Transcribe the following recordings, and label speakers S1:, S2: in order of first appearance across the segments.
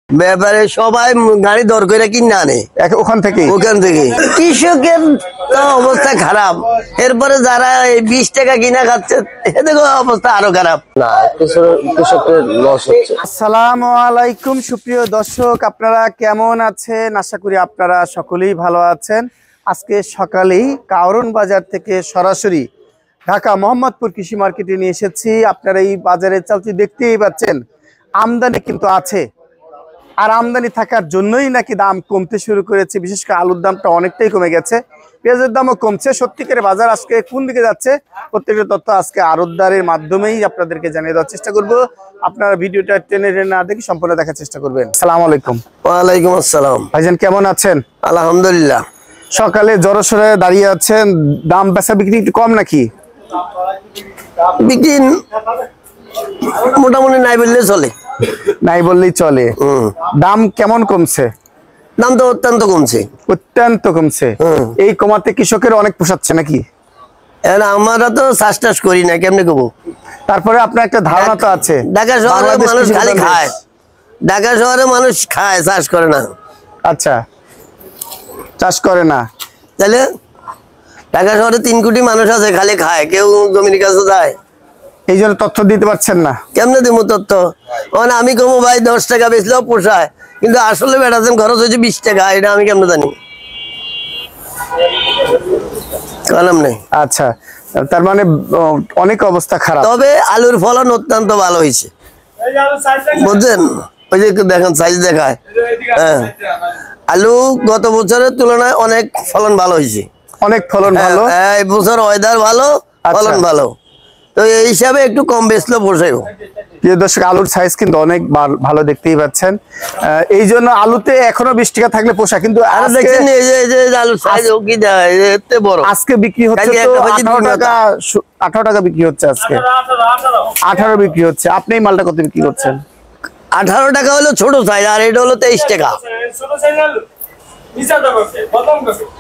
S1: ব্যাপারে সবাই গাড়ি দর করে কিনে আনে
S2: ওখান থেকে
S1: কৃষকের তো অবস্থা খারাপ। এরপরে যারা এই 20 টাকা কিনা খাচ্ছে এদের অবস্থা আরো খারাপ। না, কৃষকের লস হচ্ছে।
S2: আসসালামু আলাইকুম সুপ্রিয় দর্শক, আপনারা কেমন আছেন? আশা করি আপনারা সকলেই ভালো আছেন। আজকে সকালেই কারওয়ান বাজার থেকে সরাসরি ঢাকা মোহাম্মদপুর কৃষি মার্কেটে নিয়ে এসেছি। আপনারা এই বাজারের চালটি দেখতেই পাচ্ছেন, আমদানি কিন্তু আছে, আর আমদানি থাকার জন্যই নাকি দাম কমতে শুরু করেছে। বিশেষ করে আলুর দামটা অনেকটাই কমে গেছে, পেঁয়াজের দামও কমছে। সত্যিকারের বাজার আজকে কোন দিকে যাচ্ছে প্রত্যেকটা তথ্য আজকে আড়তদারের মাধ্যমেই আপনাদেরকে জানিয়ে দেওয়ার চেষ্টা করব। আপনারা ভিডিওটা টেনে না দেখে সম্পূর্ণ দেখার চেষ্টা করবেন। আসসালামু আলাইকুম।
S1: ওয়ালাইকুম আসসালাম।
S2: ভাইজান কেমন আছেন?
S1: আলহামদুলিল্লাহ।
S2: সকালে জড়সড়ে দাঁড়িয়ে আছেন, দাম বেচা বিক্রি একটু কম নাকি?
S1: বিক্রি মোটামুটি নাই বললে চলে।
S2: নাই বললেই চলে। দাম কেমন কমছে?
S1: দাম তো অত্যন্ত কমছে।
S2: অত্যন্ত কমছে। এই কমাতে কৃষকের অনেক পোষাচ্ছে নাকি?
S1: আমরা তো চাষ টাস করি না, কেমনে করবো?
S2: তারপরে আপনার একটা ধারণা তো আছে,
S1: ঢাকা শহরে মানুষ খালি খায়, ঢাকা শহরে মানুষ খায়, চাষ করে না।
S2: আচ্ছা, চাষ করে না,
S1: তাহলে ঢাকা শহরে 3 কোটি মানুষ আছে, খালি খায়, কেউ জমির কাছে যায়।
S2: এই জন্য তথ্য দিতে পারছেন না।
S1: কেমনে দিব তথ্য? মানে আমি কমো ভাই 10 টাকা বেচলেও পোষায়, কিন্তু আসলে বেড়াচ্ছেন খরচ হয়েছে 20 টাকা, এটা আমি কেমনে জানি?
S2: আচ্ছা, তার মানে অনেক অবস্থা খারাপ।
S1: তবে আলুর ফলন অত্যন্ত ভালো হয়েছে, বুঝছেন? ওই যে দেখেন সাইজ দেখায়। হ্যাঁ, আলু গত বছরের তুলনায় অনেক ফলন ভালো হয়েছে।
S2: অনেক ফলন ভালো।
S1: এই বছর ওয়েদার ভালো, ফলন ভালো, তো এই হিসাবে একটু কম বেচলেও পোষাইব।
S2: প্রিয় দর্শক, আলুর সাইজ কিন্তু অনেক ভালো, দেখতেই পাচ্ছেন। এই জন্য আলুতে এখনো 20 টাকা থাকলে পোষা, কিন্তু
S1: দেখছেন এই যে আলুর সাইজ কি দেয় এতে বড়।
S2: আজকে বিক্রি হচ্ছে তো 18 টাকা, 18 টাকা বিক্রি হচ্ছে আজকে। 18 বিক্রি হচ্ছে। আপনি এই মালটা কত বিক্রি করছেন?
S1: 18 টাকা হলো ছোট সাইজ, আর এটা হলো 23 টাকা।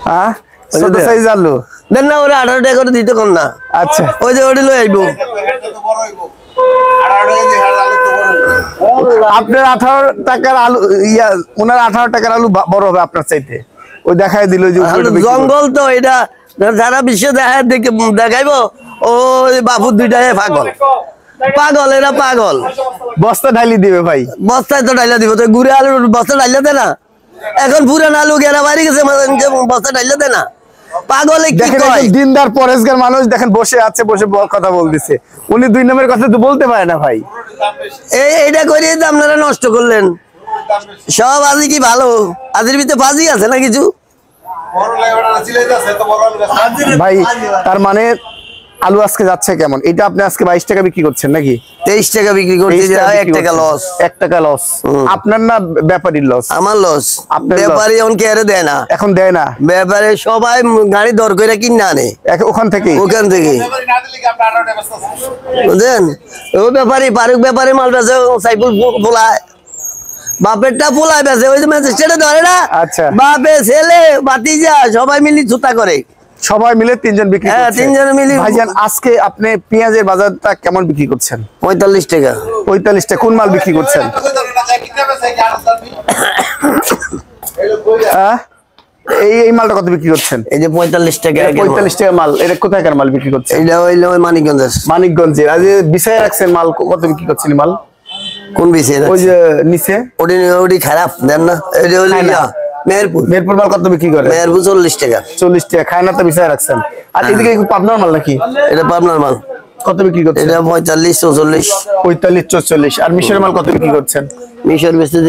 S2: হ্যাঁ, ছোট সাইজ আলু
S1: দেন না, ওরা 18 টাকা করে দিতে কম না।
S2: আচ্ছা,
S1: ওই যে ওটা লই আইবো।
S2: আপনার 18 টাকার আলু, ওনার 18 টাকার আলু বড় হবে আপনার চাইতে। ওই দেখাই দিল যে
S1: জঙ্গল তো এটা, যারা বিশ্ব দেখাইবো ওই বাবুর দুইটাই পাগল, পাগল এরা পাগল।
S2: বস্তা ঢালি দিবে ভাই,
S1: বস্তায় তো ঢাইলা দিব। তো গুড়ে আলুর বস্তা ঢাইলা দেয় না? এখন পুরান আলু গেরা বাড়ি গেছে, বস্তা ঢাইলা দেয় না? পাগলে কি কয়?
S2: দিনদার পরেশগার মানুষ দেখেন বসে আছে, বসে কথা বলতেছে। উনি 2 নম্বরের কথা তো বলতে পারে না ভাই।
S1: এইটা করিয়ে তো আপনারা নষ্ট করলেন সব। আজি কি ভালো? আজির ভিতরে ফাজি আছে না কিছু
S2: ভাই? তার মানে আলু আজকে যাচ্ছে কেমন? এটা আপনি আজকে 22 টাকা বিক্রি করছেন নাকি?
S1: 23 টাকা বিক্রি করছি। 1 টাকা লস।
S2: 1 টাকা লস আপনার না ব্যাপারীর লস?
S1: আমার লস। ব্যাপারী এখন কেয়ারে দেয় না, এখন
S2: দেয় না।
S1: ব্যাপারে সবাই গাড়ি দর করে কিনে আনে
S2: ওখান থেকে
S1: বুঝলেন? ও ব্যাপারী ফারুক ব্যাপারী মাল বেচে, সাইফুল পোলায়, বাপেরটা পোলায় বেচে, ওই যে ম্যাজিস্ট্রেটে ধরে না।
S2: আচ্ছা,
S1: বাপে ছেলে ভাতিজা সবাই মিলি জুতা করে,
S2: সবাই মিলে 3 জন বিক্রি করছে।
S1: 3 জন মিলি।
S2: ভাইজান আজকে আপনি পেঁয়াজের বাজারটা কেমন বিক্রি করছেন?
S1: 45 টাকা।
S2: 45 টাকা। কোন মাল বিক্রি করছেন? এই মালটা কত বিক্রি করছেন?
S1: এই যে 45 টাকা।
S2: 45 টাকা মাল। এটা কোথাকার মাল বিক্রি করছেন?
S1: এটা হইলো মানিকগঞ্জের।
S2: মানিকগঞ্জের। আজ বিছায় রাখছেন মাল, কত বিক্রি করছেন মাল?
S1: কোন বিছায়?
S2: ওই যে নিচে
S1: ওটি খারাপ দেন না। এটা হইলো মেহেরপুর
S2: মাল কত বিক্রি করে?
S1: মেহেরপুর 40 টাকা।
S2: 40 টাকা। খায়না তো বিছায় রাখছেন। আর এদিকে পাবনার মাল নাকি?
S1: এটা পাবনার মাল।
S2: কত বিক্রি করছেন?
S1: এটা 45 44।
S2: 45 44। আর মিশরের মাল কত বিক্রি করছেন?
S1: মিশর বেচতে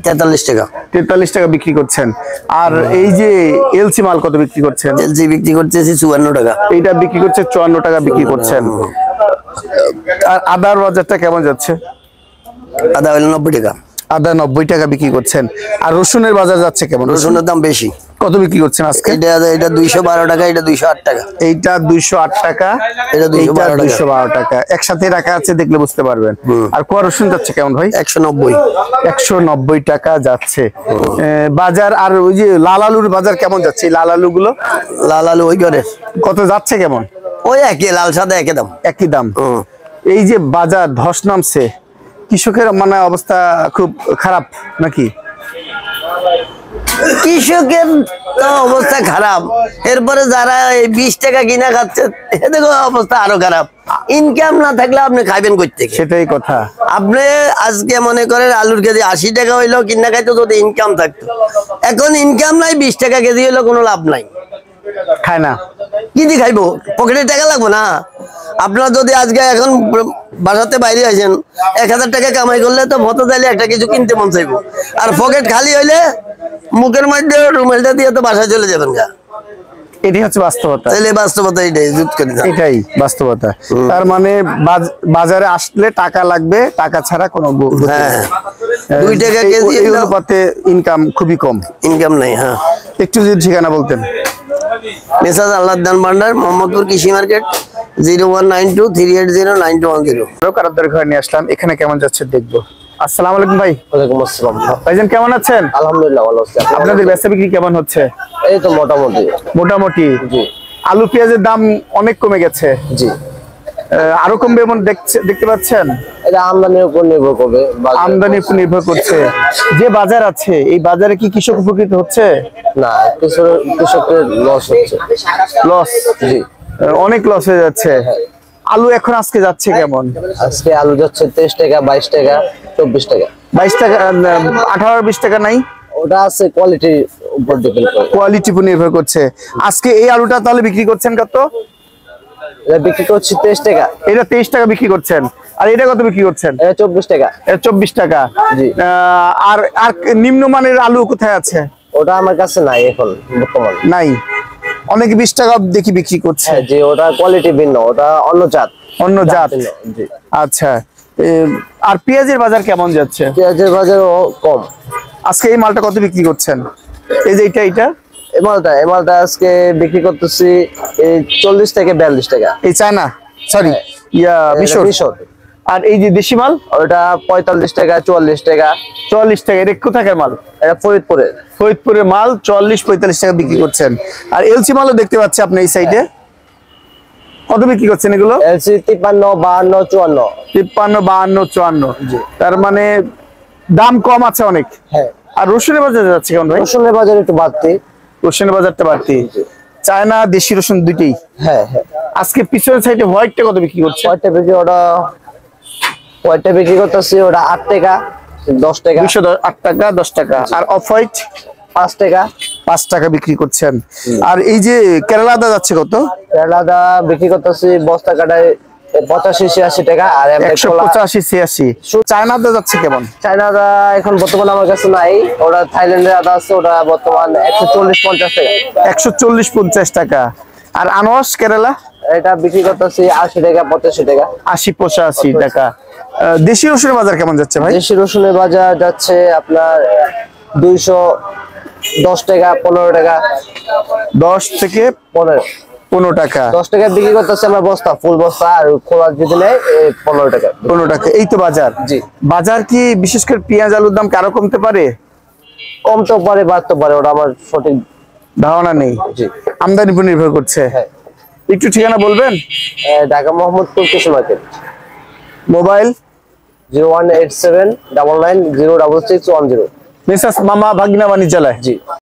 S1: 43 টাকা।
S2: 43 টাকা বিক্রি করছেন। আর এই যে এলসি মাল কত বিক্রি করছেন?
S1: এলসি বিক্রি করতেছি 54 টাকা।
S2: এইটা বিক্রি করছে 54 টাকা বিক্রি করছেন। আর আদার বাজারটা কেমন যাচ্ছে?
S1: আদা হইলো 90 টাকা।
S2: আদা 90 টাকা বিক্রি করছেন। আর রসুনের বাজার যাচ্ছে কেমন?
S1: রসুনের দাম বেশি।
S2: কত বিক্রি করছেন আজকে?
S1: এটা 212 টাকা, এটা 208 টাকা।
S2: এইটা 208 টাকা, এটা 212 টাকা। একসাথে রাখা আছে, দেখলে বুঝতে পারবেন। আর কোয়া রসুন যাচ্ছে কেমন ভাই? 190 টাকা যাচ্ছে বাজার। আর ওই যে লাল আলুর বাজার কেমন যাচ্ছে? লাল আলু গুলো,
S1: লাল আলু ওই করে
S2: কত যাচ্ছে কেমন?
S1: ওই একই, লাল সাদা একই দাম।
S2: একই দাম। এই যে বাজার ধস নামছে, কৃষকের মানে অবস্থা খুব খারাপ নাকি?
S1: কৃষকের তো অবস্থা খারাপ, এরপরে যারা এই 20 টাকা কিনা খাচ্ছে এদের অবস্থা আরো খারাপ। ইনকাম না থাকলে আপনি খাইবেন কই থেকে?
S2: সেটাই কথা।
S1: আপনি আজকে মনে করেন আলুর কেজি 80 টাকা হইলো কিনা খাইতো যদি ইনকাম থাকতো, এখন ইনকাম নাই, 20 টাকা কেজি হইলো কোনো লাভ নাই,
S2: খায় না।
S1: কি দিয়ে খাইবো? পকেটে টাকা লাগবো না? আপনার যদি আজকে এখন বাসাতে বাইরে আছেন 1000 টাকা কামাই করলে তো মতো চাইলে একটা কিছু কিনতে মন চাইবো, আর পকেট খালি হইলে মুখের মধ্যে রুমেলটা দিয়ে তো বাসায় চলে যাবেন গা।
S2: এটাই হচ্ছে বাস্তবতা।
S1: তাইলে বাস্তবতা এটাই জুত করে দাও।
S2: এটাই বাস্তবতা। তার মানে বাজারে আসলে টাকা লাগবে, টাকা ছাড়া কোনো
S1: হ্যাঁ, 2 টাকা কেজি
S2: এই অনুপাতে ইনকাম খুবই কম।
S1: ইনকাম নাই। হ্যাঁ,
S2: একটু যদি ঠিকানা বলতেন।
S1: মেসাজ আল্লাহ দান ভান্ডার, মোহাম্মদপুর কৃষি মার্কেট, 0192380910।
S2: কারাদ্দার ঘরে নিয়ে আসলাম, এখানে কেমন যাচ্ছে দেখবো। আসসালামু আলাইকুম ভাই।
S1: ওয়ালাইকুম আসসালাম।
S2: ভাইজান কেমন আছেন?
S1: আলহামদুলিল্লাহ ভালো আছি।
S2: আপনাদের বেচা বিক্রি কেমন হচ্ছে?
S1: এই তো মোটামুটি।
S2: মোটামুটি।
S1: জি।
S2: আলু পেঁয়াজের দাম অনেক কমে গেছে।
S1: জি।
S2: আরো কমবে এমন দেখতে পাচ্ছেন?
S1: এটা আমদানির উপর নির্ভর করবে।
S2: আমদানির উপর নির্ভর করছে। যে বাজার আছে এই বাজারে কি কৃষক উপকৃত হচ্ছে?
S1: না, কৃষকের লস হচ্ছে।
S2: লস?
S1: জি।
S2: অনেক লস হয়ে যাচ্ছে। আলু এখন আজকে যাচ্ছে কেমন?
S1: আজকে আলু যাচ্ছে 23 টাকা, 22 টাকা, 24 টাকা।
S2: 22 টাকা, 18 20 টাকা নাই?
S1: ওটা আছে কোয়ালিটির উপর ডিপেন্ড করে।
S2: কোয়ালিটির উপর নির্ভর করছে। আজকে এই আলুটা তাহলে বিক্রি করছেন কত?
S1: এটা বিক্রি করছি 23 টাকা।
S2: এটা 23 টাকা বিক্রি করছেন। আর এটা কত বিক্রি করছেন?
S1: এটা 24 টাকা।
S2: এটা 24 টাকা।
S1: জি।
S2: আর আর নিম্নমানের আলু কোথায় আছে?
S1: ওটা আমার কাছে নাই এখন বর্তমানে।
S2: নাই। অনেকে 20 টাকা দেখি বিক্রি করছে।
S1: হ্যাঁ, জি, ওটা কোয়ালিটি ভিন্ন, ওটা অন্য জাত।
S2: অন্য জাত।
S1: জি।
S2: আচ্ছা। আর পেঁয়াজের বাজার কেমন যাচ্ছে?
S1: পেঁয়াজের বাজারও কম।
S2: আজকে এই মালটা কত বিক্রি করছেন? এই যে এটা
S1: এই মালটা আজকে বিক্রি করতেছি এই 40 থেকে 42 টাকা।
S2: এই চায়না, সরি মিশর। আর এই যে দেশি মাল
S1: ওটা 45 টাকা, 44 টাকা।
S2: 44 টাকা। এটা কোথাকার মাল?
S1: এটা
S2: ফরিদপুরের মাল 44 45 টাকা বিক্রি করছেন। আর এলসি মালও দেখতে পাচ্ছি আপনি এই সাইডে। কত বিক্রি করছেন এগুলো?
S1: এলসি 53, 52, 54।
S2: 53, 52, 54। তার মানে দাম কম আছে অনেক।
S1: হ্যাঁ।
S2: আর রসুনের বাজার যাচ্ছে কেমন ভাই?
S1: রসুনের বাজার একটু বাড়তি।
S2: রসুনের বাজারটা বাড়তি। চায়না দেশি রসুন দুইটাই।
S1: হ্যাঁ হ্যাঁ।
S2: আজকে পিছনের সাইডে হোয়াইটটা কত বিক্রি করছে?
S1: হোয়াইটটা বিক্রি করতেছি ওটা 8 টাকা, 10 টাকা।
S2: 8 টাকা, 10 টাকা। আর অফ হোয়াইট
S1: 5 টাকা।
S2: 5 টাকা বিক্রি করছেন। আর এই যে কেরালা দা যাচ্ছে কত?
S1: কেরালা দা বিক্রি করতেছি বস্তা কাটায় 85-86 টাকা। আর
S2: 185-86। চায়না দা যাচ্ছে কেমন?
S1: চায়না দা এখন বর্তমানে আমার কাছে নাই, ওটা থাইল্যান্ডের আদা আছে, ওটা বর্তমান 140-50 টাকা।
S2: 140-50 টাকা। আর আনোয়াস কেরালা
S1: এটা বিক্রি করতেছি 80 টাকা, 85 টাকা।
S2: 80-85 টাকা। দেশি রসুনের বাজার কেমন যাচ্ছে ভাই?
S1: দেশি রসুনের বাজার যাচ্ছে আপনার 210 টাকা, 15 টাকা।
S2: 10 থেকে 15 টাকা।
S1: 10 টাকা বিক্রি করতেছে আমরা বস্তা, ফুল বস্তা। আর খোলা যদি নেয় 15 টাকা।
S2: 15 টাকা। এই তো বাজার।
S1: জি।
S2: বাজার কি বিশেষ করে পেঁয়াজ আলুর দাম কারো কমতে পারে?
S1: কমতে পারে, বাড়তে পারে, ওটা আমার সঠিক
S2: ধারণা নেই।
S1: জি।
S2: আমদানির উপর নির্ভর করছে।
S1: হ্যাঁ।
S2: একটু ঠিকানা বলবেন?
S1: ঢাকা মোহাম্মদপুর কৃষি মার্কেট।
S2: মোবাইল
S1: 0187990610।
S2: মেসাস মামা ভাগিনা বাণিজ্যালয়।
S1: জি।